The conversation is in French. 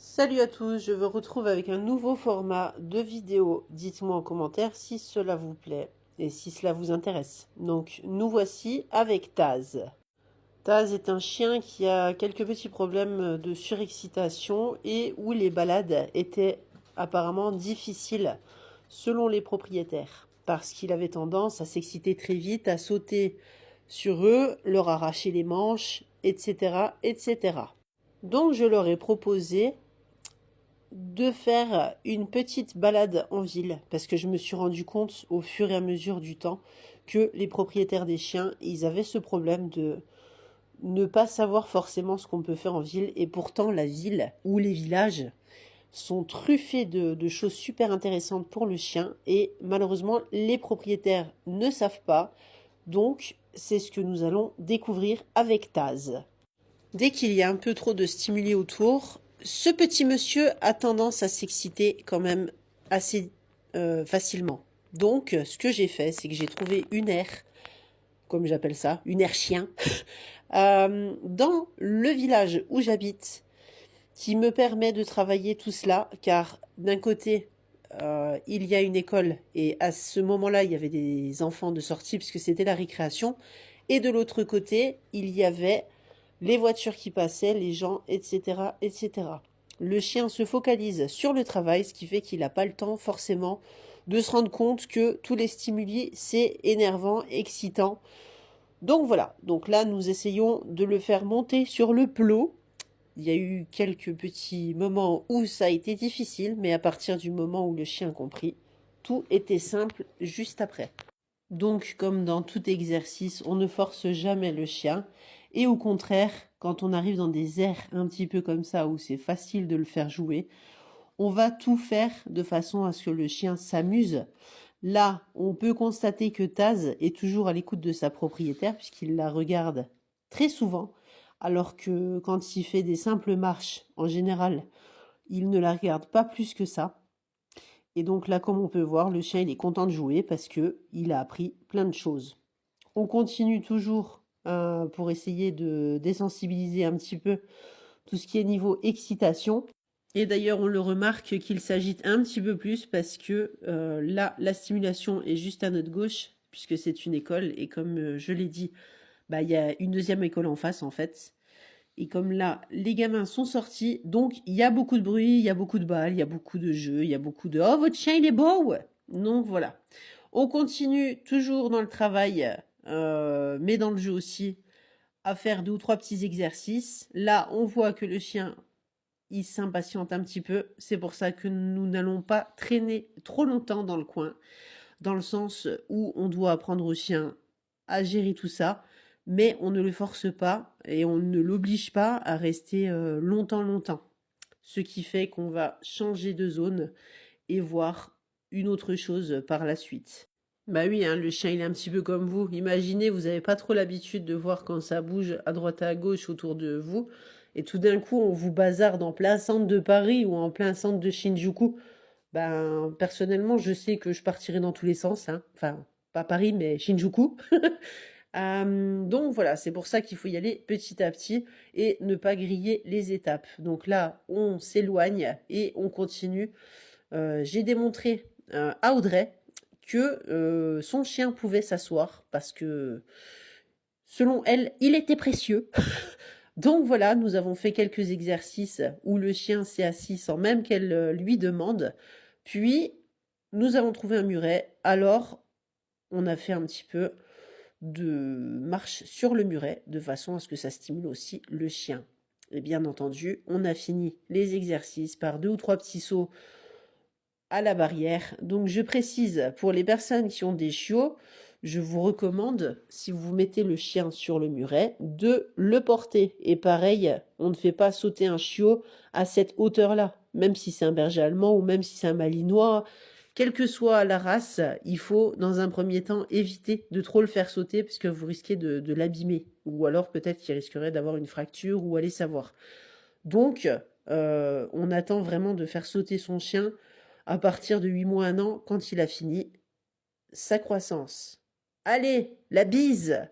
Salut à tous, je vous retrouve avec un nouveau format de vidéo. Dites-moi en commentaire si cela vous plaît et si cela vous intéresse. Donc nous voici avec Taz. Taz est un chien qui a quelques petits problèmes de surexcitation et où les balades étaient apparemment difficiles selon les propriétaires. Parce qu'il avait tendance à s'exciter très vite, à sauter sur eux, leur arracher les manches, etc., etc. Donc je leur ai proposé de faire une petite balade en ville parce que je me suis rendu compte au fur et à mesure du temps que les propriétaires des chiens, ils avaient ce problème de ne pas savoir forcément ce qu'on peut faire en ville et pourtant la ville ou les villages sont truffés de choses super intéressantes pour le chien et malheureusement les propriétaires ne savent pas, donc c'est ce que nous allons découvrir avec Taz. Dès qu'il y a un peu trop de stimuli autour, ce petit monsieur a tendance à s'exciter quand même assez facilement. Donc, ce que j'ai fait, c'est que j'ai trouvé une aire, comme j'appelle ça, une aire chien, dans le village où j'habite, qui me permet de travailler tout cela, car d'un côté, il y a une école, et à ce moment-là, il y avait des enfants de sortie, puisque c'était la récréation, et de l'autre côté, il y avait les voitures qui passaient, les gens, etc., etc. Le chien se focalise sur le travail, ce qui fait qu'il n'a pas le temps forcément de se rendre compte que tous les stimuli, c'est énervant, excitant. Donc voilà, donc là nous essayons de le faire monter sur le plot. Il y a eu quelques petits moments où ça a été difficile, mais à partir du moment où le chien a compris, tout était simple juste après. Donc, comme dans tout exercice, on ne force jamais le chien. Et au contraire, quand on arrive dans des aires un petit peu comme ça, où c'est facile de le faire jouer, on va tout faire de façon à ce que le chien s'amuse. Là, on peut constater que Taz est toujours à l'écoute de sa propriétaire, puisqu'il la regarde très souvent, alors que quand il fait des simples marches, en général, il ne la regarde pas plus que ça. Et donc là, comme on peut voir, le chien il est content de jouer parce que il a appris plein de choses. On continue toujours pour essayer de désensibiliser un petit peu tout ce qui est niveau excitation. Et d'ailleurs, on le remarque qu'il s'agite un petit peu plus parce que là, la stimulation est juste à notre gauche puisque c'est une école. Et comme je l'ai dit, bah, il y a une deuxième école en face en fait. Et comme là, les gamins sont sortis, donc il y a beaucoup de bruit, il y a beaucoup de balles, il y a beaucoup de jeux, il y a beaucoup de «Oh, votre chien, il est beau!» Donc voilà. On continue toujours dans le travail, mais dans le jeu aussi, à faire 2 ou 3 petits exercices. Là, on voit que le chien, il s'impatiente un petit peu. C'est pour ça que nous n'allons pas traîner trop longtemps dans le coin, dans le sens où on doit apprendre au chien à gérer tout ça, mais on ne le force pas et on ne l'oblige pas à rester longtemps. Ce qui fait qu'on va changer de zone et voir une autre chose par la suite. Bah oui, hein, le chien il est un petit peu comme vous. Imaginez, vous n'avez pas trop l'habitude de voir quand ça bouge à droite à gauche autour de vous, et tout d'un coup on vous bazarde en plein centre de Paris ou en plein centre de Shinjuku. Ben, personnellement, je sais que je partirai dans tous les sens, hein. Enfin, pas Paris, mais Shinjuku. Donc voilà, c'est pour ça qu'il faut y aller petit à petit et ne pas griller les étapes. Donc là, on s'éloigne et on continue. J'ai démontré à Audrey que son chien pouvait s'asseoir parce que, selon elle, il était précieux. Donc voilà, nous avons fait quelques exercices où le chien s'est assis sans même qu'elle lui demande. Puis, nous avons trouvé un muret. Alors, on a fait un petit peu de marche sur le muret de façon à ce que ça stimule aussi le chien. Et bien entendu, on a fini les exercices par 2 ou 3 petits sauts à la barrière. Donc je précise, pour les personnes qui ont des chiots, je vous recommande, si vous mettez le chien sur le muret, de le porter. Et pareil, on ne fait pas sauter un chiot à cette hauteur-là. Même si c'est un berger allemand ou même si c'est un malinois, quelle que soit la race, il faut, dans un premier temps, éviter de trop le faire sauter parce que vous risquez de l'abîmer. Ou alors peut-être qu'il risquerait d'avoir une fracture ou aller savoir. Donc, on attend vraiment de faire sauter son chien à partir de 8 mois, 1 an, quand il a fini sa croissance. Allez, la bise!